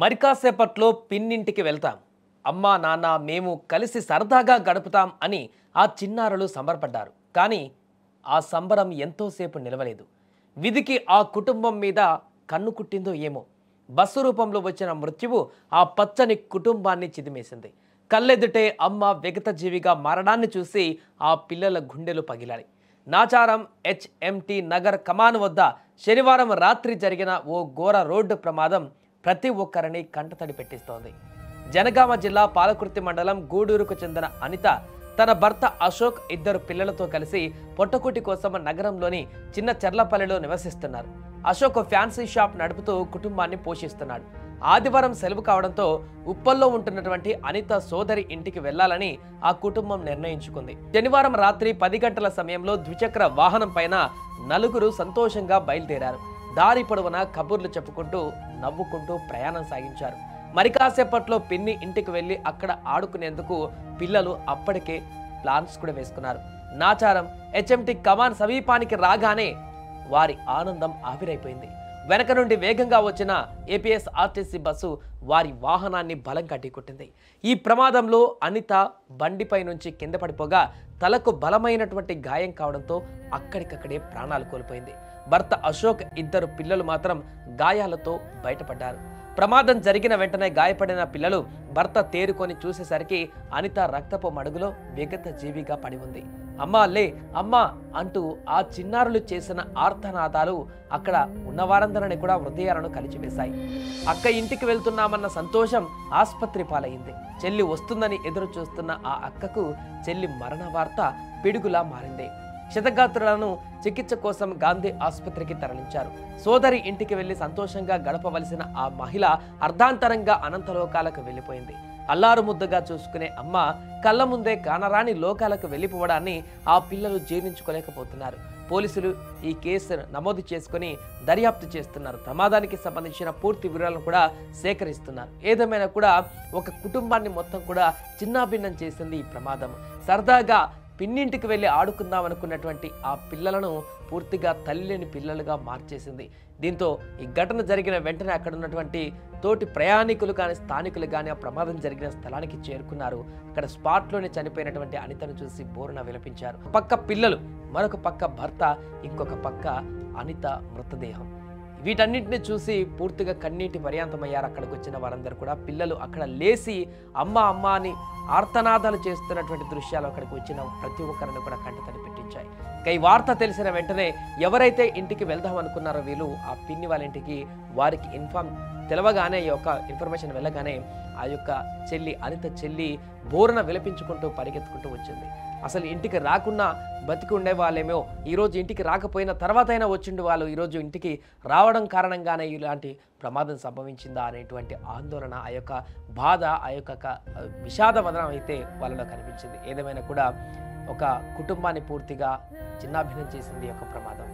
మరికాసేపట్లో పిన్నింటికి వెళ్తాం. అమ్మా నాన్న మేము కలిసి సరదాగా గడుపుతాం అని ఆ చిన్నారులు సంబరపడ్డారు. కానీ ఆ సంబరం ఎంతోసేపు నిలవలేదు. విధికి ఆ కుటుంబం మీద కన్ను కుట్టిందో ఏమో. బస్సు రూపంలో వచ్చిన మృత్యువు ఆ పచ్చని కుటుంబాన్ని చిదిమేసింది. కళ్ళెదుటే అమ్మ విగతజీవిగా మారడాన్ని చూసి ఆ పిల్లల గుండెలు పగిలాయి. నాచారం హెచ్ఎంటి నగర్ కమాన్ వద్ద శనివారం రాత్రి జరిగిన ఓ ఘోర రోడ్డు ప్రమాదం ప్రతి ఒక్కరిని కంటతడి పెట్టిస్తోంది. జనగామ జిల్లా పాలకుర్తి మండలం గూడూరుకు చెందిన అనిత తన భర్త అశోక్ ఇద్దరు పిల్లలతో కలిసి పొట్టకూటి కోసం నగరంలోని చిన్న చెర్లపల్లిలో నివసిస్తున్నారు. అశోక్ ఫ్యాన్సీ షాప్ నడుపుతూ కుటుంబాన్ని పోషిస్తున్నాడు. ఆదివారం సెలవు కావడంతో ఉప్పల్లో ఉంటున్నటువంటి అనిత సోదరి ఇంటికి వెళ్లాలని ఆ కుటుంబం నిర్ణయించుకుంది. శనివారం రాత్రి 10 గంటల సమయంలో ద్విచక్ర వాహనం పైన నలుగురు సంతోషంగా బయలుదేరారు. దారి పొడవునా కబుర్లు చెప్పుకుంటూ నవ్వుకుంటూ ప్రయాణం సాగించారు. మరి కాసేపట్లో పిన్ని ఇంటికి వెళ్లి అక్కడ ఆడుకునేందుకు పిల్లలు అప్పటికే ప్లాన్స్ కూడా వేసుకున్నారు. నాచారం హెచ్ఎంటి కమాన్ సమీపానికి రాగానే వారి ఆనందం ఆవిరైపోయింది. వెనక నుండి వేగంగా వచ్చిన ఏపీఎస్ఆర్టీసీ బస్సు వారి వాహనాన్ని బలంగా ఢీకొట్టింది. ఈ ప్రమాదంలో అనిత బండిపై నుంచి కింద పడిపోగా తలకు బలమైనటువంటి గాయం కావడంతో అక్కడికక్కడే ప్రాణాలు కోల్పోయింది. భర్త అశోక్ ఇద్దరు పిల్లలు మాత్రం గాయాలతో బయటపడ్డారు. ప్రమాదం జరిగిన వెంటనే గాయపడిన పిల్లలు భర్త తేరుకొని చూసేసరికి అనిత రక్తపు మడుగులో విగత జీవిగా పడి ఉంది. అమ్మా లే అమ్మా అంటూ ఆ చిన్నారులు చేసిన ఆర్తనాదాలు అక్కడ ఉన్నవారందరిని కూడా హృదయాలను కలిచివేశాయి. అక్క ఇంటికి వెళ్తున్నామన్న సంతోషం ఆస్పత్రి పాలయ్యింది. చెల్లి వస్తుందని ఎదురు చూస్తున్న ఆ అక్కకు చెల్లి మరణ వార్త పిడుగులా మారింది. క్షతగాత్రులను చికిత్స కోసం గాంధీ ఆసుపత్రికి తరలించారు. సోదరి ఇంటికి వెళ్లి సంతోషంగా గడపవలసిన ఆ మహిళ అర్ధాంతరంగా అనంతలోకాలకు వెళ్లిపోయింది. అల్లారు ముద్దుగా చూసుకునే అమ్మ కళ్ళ ముందే కానరాని లోకాలకు వెళ్లిపోవడాన్ని ఆ పిల్లలు జీర్ణించుకోలేకపోతున్నారు. పోలీసులు ఈ కేసును నమోదు చేసుకుని దర్యాప్తు చేస్తున్నారు. ప్రమాదానికి సంబంధించిన పూర్తి వివరాలను కూడా సేకరిస్తున్నారు. ఏదేమైనా కూడా ఒక కుటుంబాన్ని మొత్తం కూడా చిన్నాభిన్నం చేసింది ఈ ప్రమాదం. సరదాగా పిన్నింటికి వెళ్ళి ఆడుకుందాం అనుకున్నటువంటి ఆ పిల్లలను పూర్తిగా తల్లిని పిల్లలుగా మార్చేసింది. దీంతో ఈ ఘటన జరిగిన వెంటనే అక్కడ ఉన్నటువంటి తోటి ప్రయాణికులు కానీ స్థానికులు కానీ ఆ ప్రమాదం జరిగిన స్థలానికి చేరుకున్నారు. అక్కడ స్పాట్లోనే చనిపోయినటువంటి అనితను చూసి బోరున విలపించారు. పక్క పిల్లలు, మరొక పక్క భర్త, ఇంకొక పక్క అనిత మృతదేహం. వీటన్నింటిని చూసి పూర్తిగా కన్నీటి పర్యాంతమయ్యారు అక్కడికి వచ్చిన వారందరూ కూడా. పిల్లలు అక్కడ లేచి అమ్మ అమ్మ అని ఆర్తనాదాలు చేస్తున్నటువంటి దృశ్యాలు అక్కడికి వచ్చిన ప్రతి ఒక్కరిని కూడా కంటతడి పెట్టించాయి. ఈ వార్త తెలిసిన వెంటనే ఎవరైతే ఇంటికి వెళ్దాం అనుకున్నారో వీళ్ళు ఆ పిన్ని వాళ్ళ ఇంటికి వారికి తెలవగానే ఈ యొక్క ఇన్ఫర్మేషన్ వెళ్ళగానే ఆ యొక్క అనిత చెల్లి బోరున విలపించుకుంటూ పరిగెత్తుకుంటూ వచ్చింది. అసలు ఇంటికి రాకున్నా బతికి ఉండే వాళ్ళేమో ఈరోజు ఇంటికి రాకపోయిన తర్వాత అయినా వచ్చిండు వాళ్ళు ఈరోజు ఇంటికి రావడం కారణంగానే ఇలాంటి ప్రమాదం సంభవించిందా అనేటువంటి ఆందోళన, ఆ యొక్క బాధ, ఆ యొక్క విషాదవదనం అయితే వాళ్ళలో కనిపించింది. ఏదేమైనా కూడా ఒక కుటుంబాన్ని పూర్తిగా చిన్నాభిన్నం చేసింది ఈ యొక్క ప్రమాదం.